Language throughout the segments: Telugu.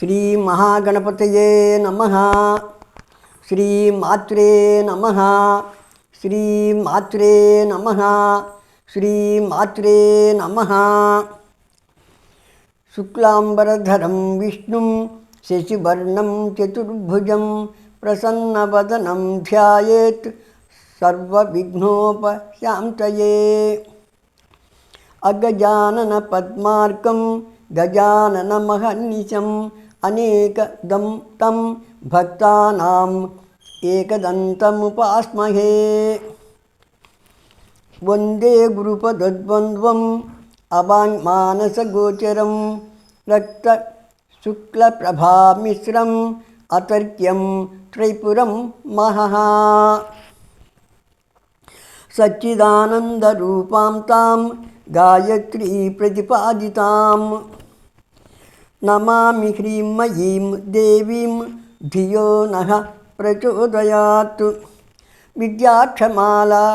శ్రీ మహాగణపతయే నమః. శ్రీమాత్రే నమః. శ్రీమాత్రే నమః. శ్రీమాత్రే నమః. శుక్లాంబరధరం విష్ణుం శశివర్ణం చతుర్భుజం ప్రసన్నవదనం ధ్యాయేత్ సర్వవిఘ్నోపశాంతయే. అగజానన పద్మార్కం గజాననమహర్నిశం అనేకదం తం భక్తానాం ఏకదంతముపాస్మహే. వందే గురుపదద్వంద్వం అవాంగ్మానసగోచరం రక్తశుక్లప్రభామిశ్రం అతర్క్యం త్రైపురం మహః. సచ్చిదానందరూపాం తాం గాయత్రీ ప్రతిపాదితాం నమామి హ్రీమయీం దేవీం ధియో నః ప్రచోదయాత్. విద్యాక్షమాలా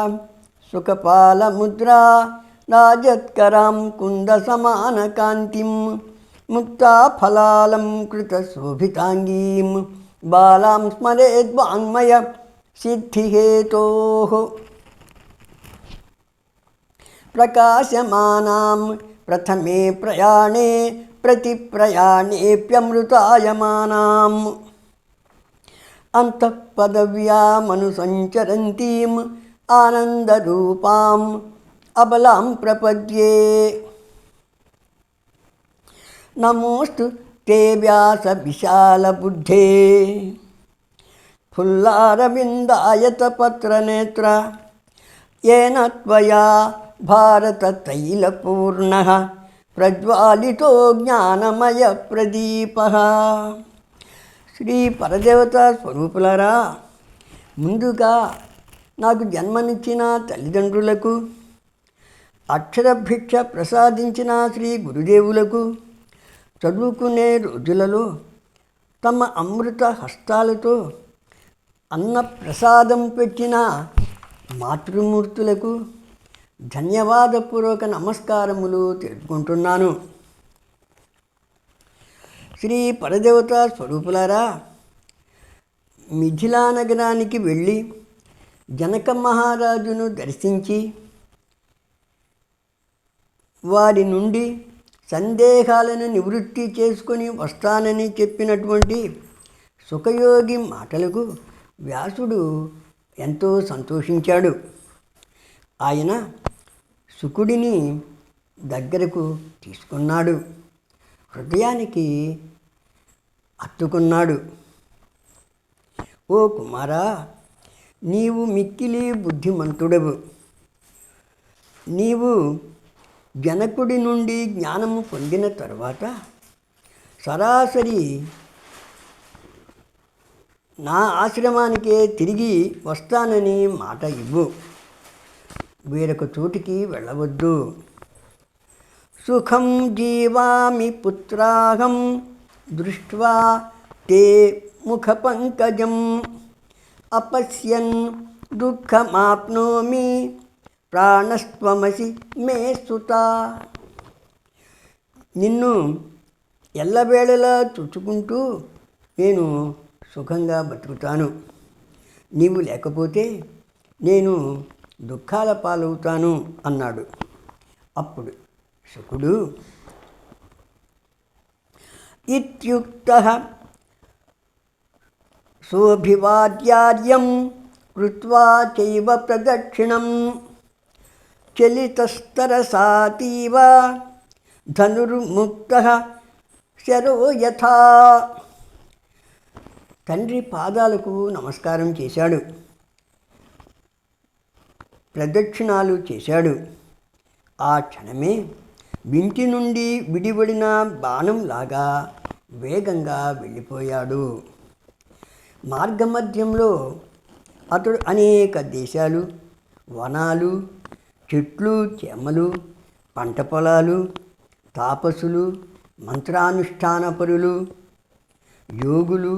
సుఖపాలముద్రా రాజత్కరాం కుందసమానకాంతిం ముక్తాఫలాలం కృతశోభితాంగీం బాలాం స్మరేద్వాङ्मय సిద్ధిహేతోః. ప్రకాశమానాం ప్రథమే ప్రయాణే ప్రతిప్రయాణేప్యమృతాయమానాం అంతఃపదవ్యామనుసంచరంతీం ఆనందరూపాం అబలాం ప్రపద్యే. నమోస్తు తే వ్యాస విశాలబుద్ధే ఫుల్లారవిందాయతపత్రనేత్ర येन त्वया भारततैलपूर्णः ప్రజ్వాలితో జ్ఞానమయ ప్రదీపః. శ్రీ పరదేవత స్వరూపులారా, ముందుగా నాకు జన్మనిచ్చిన తల్లిదండ్రులకు, అక్షరభిక్ష ప్రసాదించిన శ్రీ గురుదేవులకు, చదువుకునే రోజులలో తమ అమృత హస్తాలతో అన్న ప్రసాదం పెట్టిన మాతృమూర్తులకు ధన్యవాదపూర్వక నమస్కారములు తెలుపుకుంటున్నాను. శ్రీ పరదేవత స్వరూపులారా, మిథిలా నగరానికి వెళ్ళి జనక మహారాజును దర్శించి వారి నుండి సందేహాలను నివృత్తి చేసుకొని వస్తానని చెప్పినటువంటి సుఖయోగి మాటలకు వ్యాసుడు ఎంతో సంతోషించాడు. ఆయన శుకుడిని దగ్గరకు తీసుకున్నాడు, హృదయానికి హత్తుకున్నాడు. ఓ కుమారా, నీవు మిక్కిలి బుద్ధిమంతుడవు. నీవు జనకుడి నుండి జ్ఞానము పొందిన తరువాత సరాసరి నా ఆశ్రమానికే తిరిగి వస్తానని మాట ఇవ్వు. వేరొక చోటికి వెళ్ళవద్దు. సుఖం జీవామి పుత్రాహం దృష్ట్వా తే ముఖపంకజం అపశ్యన్ దుఃఖమాప్నోమి ప్రాణస్త్వమసి మే సుతా. నిన్ను ఎల్లవేళలా చూచుకుంటూ నేను సుఖంగా బతుకుతాను. నీవు లేకపోతే నేను దుఃఖాల పాలవుతాను అన్నాడు. అప్పుడు శుకుడు ఇత్యుక్తః సోభివాద్యార్యం కృత్వా చైవ ప్రదక్షిణం చలితస్తరసాతీవ ధనుర్ముక్తః శరో యథా. తండ్రి పాదాలకు నమస్కారం చేశాడు, ప్రదక్షిణాలు చేశాడు. ఆ క్షణమే వింటి నుండి విడివడిన బాణంలాగా వేగంగా వెళ్ళిపోయాడు. మార్గమధ్యంలో అతడు అనేక దేశాలు, వనాలు, చెట్లు, చేమలు, పంట పొలాలు, తాపసులు, మంత్రానుష్ఠానపరులు, యోగులు,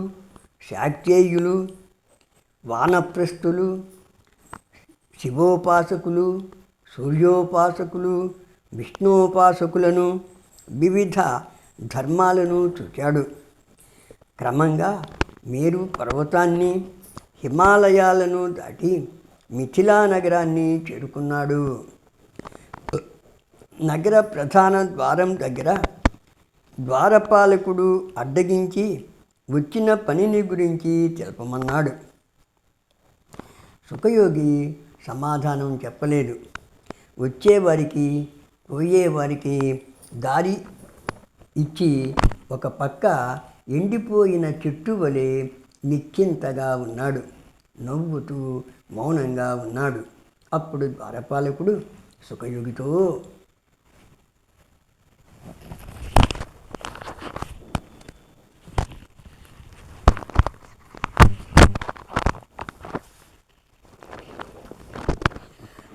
శాక్తేయులు, వానప్రస్థులు, శివోపాసకులు, సూర్యోపాసకులు, విష్ణుోపాసకులను, వివిధ ధర్మాలను చూచాడు. క్రమంగా మేరు పర్వతాన్ని, హిమాలయాలను దాటి మిథిలా నగరాన్ని చేరుకున్నాడు. నగర ప్రధాన ద్వారం దగ్గర ద్వారపాలకుడు అడ్డగించి వచ్చిన పనిని గురించి తెలుపమన్నాడు. సుఖయోగి సమాధానం చెప్పలేదు. వచ్చేవారికి పోయేవారికి దారి ఇచ్చి ఒక పక్క ఎండిపోయిన చెట్టు వలె నిశ్చింతగా ఉన్నాడు. నవ్వుతూ మౌనంగా ఉన్నాడు. అప్పుడు ద్వారపాలకుడు సుఖయోగితో,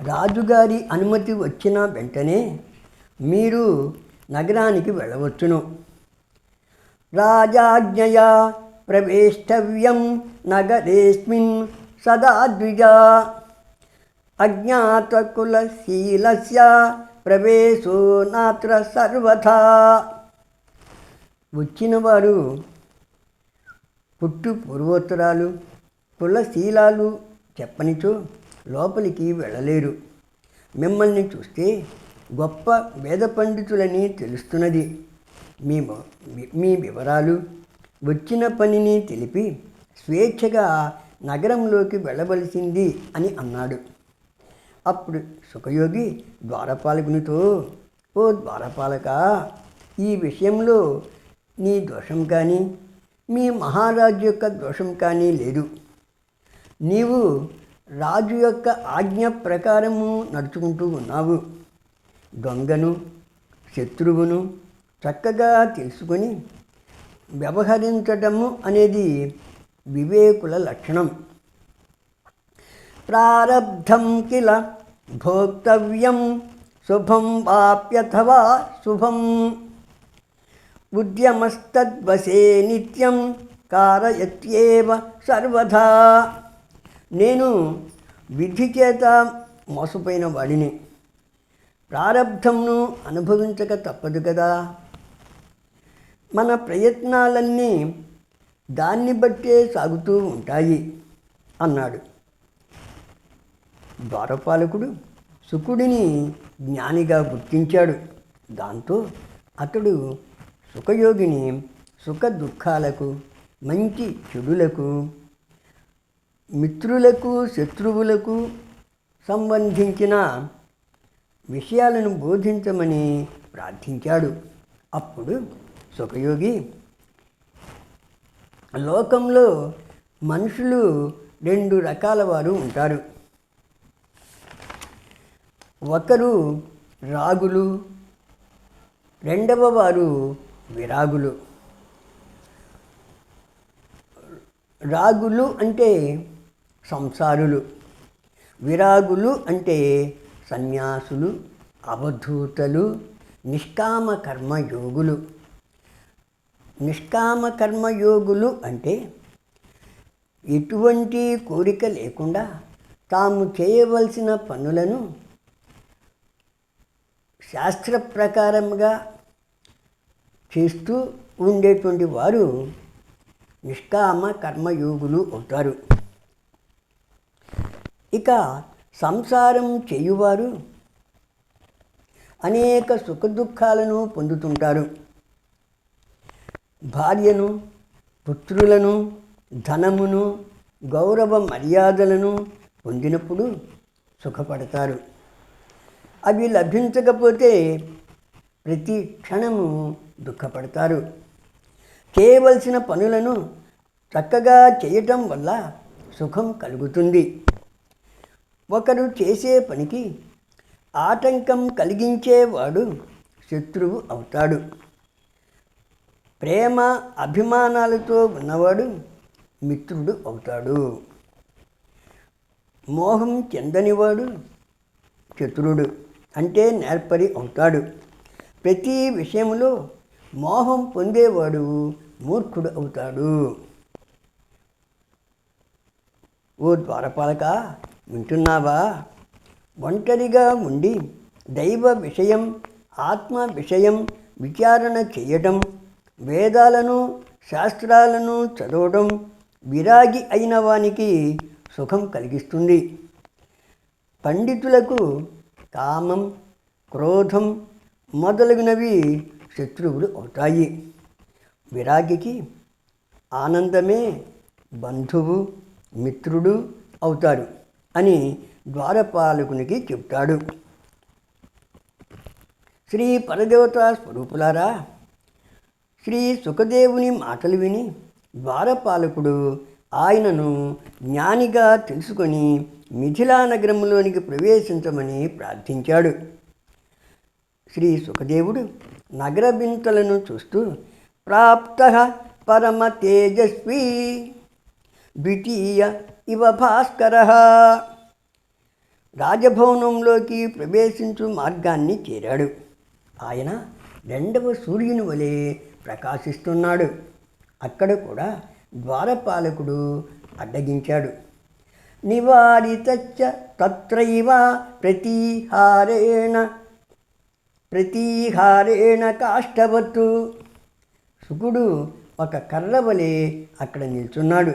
రాజుగారి అనుమతి వచ్చిన వెంటనే మీరు నగరానికి వెళ్ళవచ్చును. రాజాజ్ఞయా ప్రవేష్టవ్యం నగరేస్మిన్ సదా ద్విజా అజ్ఞాతకులశీలస్య ప్రవేశో నాత్ర సర్వథా. వచ్చినవారు పుట్టు పూర్వోత్తరాలు కులశీలాలు చెప్పనిచో లోపలికి వెళ్ళలేరు. మిమ్మల్ని చూస్తే గొప్ప వేద పండితులని తెలుస్తున్నది. మీ వివరాలు, వచ్చిన పనిని తెలిపి స్వేచ్ఛగా నగరంలోకి వెళ్ళవలసింది అని అన్నాడు. అప్పుడు సుఖయోగి ద్వారపాలకునితో, ఓ ద్వారపాలక, ఈ విషయంలో నీ దోషం కానీ మీ మహారాజు యొక్క దోషం కానీ లేదు. నీవు రాజు యొక్క ఆజ్ఞ ప్రకారము నడుచుకుంటూ ఉన్నావు. దొంగను, శత్రువును చక్కగా తెలుసుకొని వ్యవహరించటము అనేది వివేకుల లక్షణం. ప్రారబ్ధం కిల భోక్తవ్యం శుభం వాప్యథవా శుభం ఉద్యమస్తద్వశే నిత్యం కారయత్యేవ సర్వదా. నేను విధి చేత మోసపోయిన వాడిని. ప్రారబ్ధంను అనుభవించక తప్పదు కదా. మన ప్రయత్నాలన్నీ దాన్ని బట్టే సాగుతూ ఉంటాయి అన్నాడు. ద్వారపాలకుడు శుకుడిని జ్ఞానిగా గుర్తించాడు. దాంతో అతడు సుఖయోగిని సుఖ దుఃఖాలకు, మంచి చెడులకు, మిత్రులకు శత్రువులకు సంబంధించిన విషయాలను బోధించమని ప్రార్థించాడు. అప్పుడు సుఖయోగి, లోకంలో మనుషులు 2 రకాల వారు ఉంటారు. ఒకరు రాగులు, రెండవ వారు విరాగులు. రాగులు అంటే సంసారులు, విరాగులు అంటే సన్యాసులు, అవధూతలు, నిష్కామ కర్మయోగులు. నిష్కామ కర్మయోగులు అంటే ఎటువంటి కోరిక లేకుండా తాము చేయవలసిన పనులను శాస్త్ర ప్రకారంగా చేస్తూ ఉండేటువంటి వారు నిష్కామ కర్మయోగులు అవుతారు. ఇక సంసారం చేయువారు అనేక సుఖదుఖాలను పొందుతుంటారు. భార్యను, పుత్రులను, ధనమును, గౌరవ మర్యాదలను పొందినప్పుడు సుఖపడతారు. అవి లభించకపోతే ప్రతి క్షణము దుఃఖపడతారు. చేయవలసిన పనులను చక్కగా చేయటం వల్ల సుఖం కలుగుతుంది. ఒకరు చేసే పనికి ఆటంకం కలిగించేవాడు శత్రువు అవుతాడు. ప్రేమ అభిమానాలతో ఉన్నవాడు మిత్రుడు అవుతాడు. మోహం చెందనివాడు చతురుడు అంటే నేర్పరి అవుతాడు. ప్రతి విషయంలో మోహం పొందేవాడు మూర్ఖుడు అవుతాడు. ఓ ద్వారపాలక, వింటున్నావా? ఒంటరిగా ఉండి దైవ విషయం, ఆత్మ విషయం విచారణ చేయటం, వేదాలను శాస్త్రాలను చదవడం విరాగి అయిన వానికి సుఖం కలిగిస్తుంది. పండితులకు కామం, క్రోధం మొదలగునవి శత్రువులు అవుతాయి. విరాగికి ఆనందమే బంధువు, మిత్రుడు అవుతాడు అని ద్వారపాలకునికి చెప్తాడు. శ్రీ పరదేవతా స్వరూపులారా, శ్రీ సుఖదేవుని మాటలు విని ద్వారపాలకుడు ఆయనను జ్ఞానిగా తెలుసుకొని మిథిలా నగరంలోనికి ప్రవేశించమని ప్రార్థించాడు. శ్రీ సుఖదేవుడు నగర బింతలను చూస్తూ ప్రాప్తః పరమ తేజస్వీ ద్వితీయ ఇవ భాస్కరః రాజభవనంలోకి ప్రవేశించు మార్గాన్ని చేరాడు. ఆయన రెండవ సూర్యుని వలె ప్రకాశిస్తున్నాడు. అక్కడ కూడా ద్వారపాలకుడు అడ్డగించాడు. నివారితచ్చ తత్రైవ ప్రతీహారేణ కాష్టవత్తు శుకుడు ఒక కర్ర వలె అక్కడ నిల్చున్నాడు.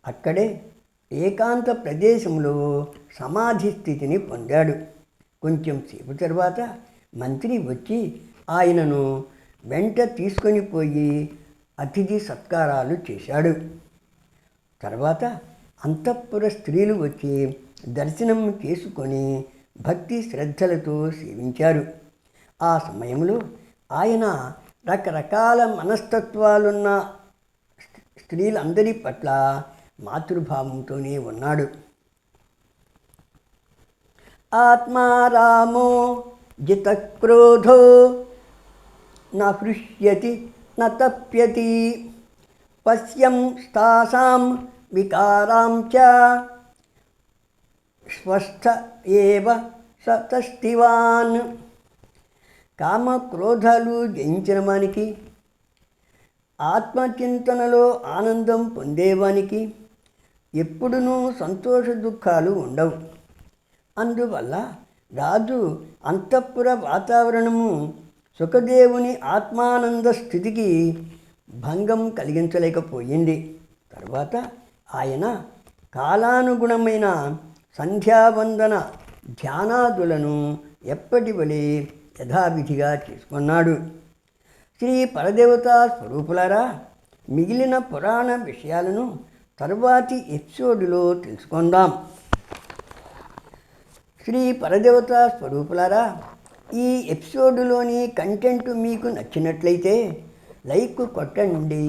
అక్కడే ఏకాంత ప్రదేశంలో సమాధి స్థితిని పొందాడు. కొంచెం సేపు తర్వాత మంత్రి వచ్చి ఆయనను వెంట తీసుకొని పోయి అతిథి సత్కారాలు చేశాడు. తర్వాత అంతఃపుర స్త్రీలు వచ్చి దర్శనం చేసుకొని భక్తి శ్రద్ధలతో సేవించారు. ఆ సమయంలో ఆయన రకరకాల మనస్తత్వాలున్న స్త్రీలందరి పట్ల మాతృభావంతోనే ఉన్నాడు. ఆత్మారామో జితక్రోధో న హృష్యతి న తప్యతి పశ్యం స్తాసాం వికారాం చ స్వస్థ ఏవ సతస్థివాన్ కామక్రోధాలు జయించిన వానికి, ఆత్మచింతనలో ఆనందం పొందేవానికి ఎప్పుడునూ సంతోష దుఃఖాలు ఉండవు. అందువల్ల రాజు అంతఃపుర వాతావరణము సుఖదేవుని ఆత్మానంద స్థితికి భంగం కలిగించలేకపోయింది. తర్వాత ఆయన కాలానుగుణమైన సంధ్యావందన ధ్యానాదులను ఎప్పటి వలె యథావిధిగా చేసుకున్నాడు. శ్రీ పరదేవతా స్వరూపులారా, మిగిలిన పురాణ విషయాలను తరువాతి ఎపిసోడ్లో తెలుసుకుందాం. శ్రీ పరదేవతా స్వరూపులారా, ఈ ఎపిసోడ్లోని కంటెంట్ మీకు నచ్చినట్లయితే లైక్ కొట్టండి,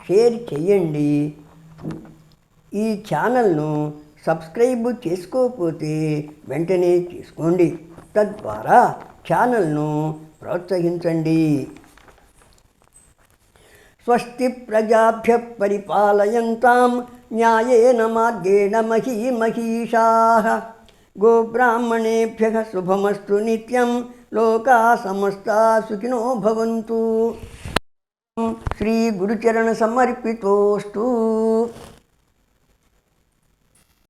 షేర్ చేయండి. ఈ ఛానల్ను సబ్స్క్రైబ్ చేసుకోకపోతే వెంటనే చేసుకోండి. తద్వారా ఛానల్ను ప్రోత్సహించండి. స్వస్తి ప్రజాభ్యః పరిపాలయంతాం న్యాయేన మార్గేణ మహీమహీషాః గోబ్రాహ్మణేభ్యః శుభమస్తు నిత్యం లోకా సమస్తా సుఖినో భవంతు. శ్రీ గురుచరణ సమర్పితోస్తు.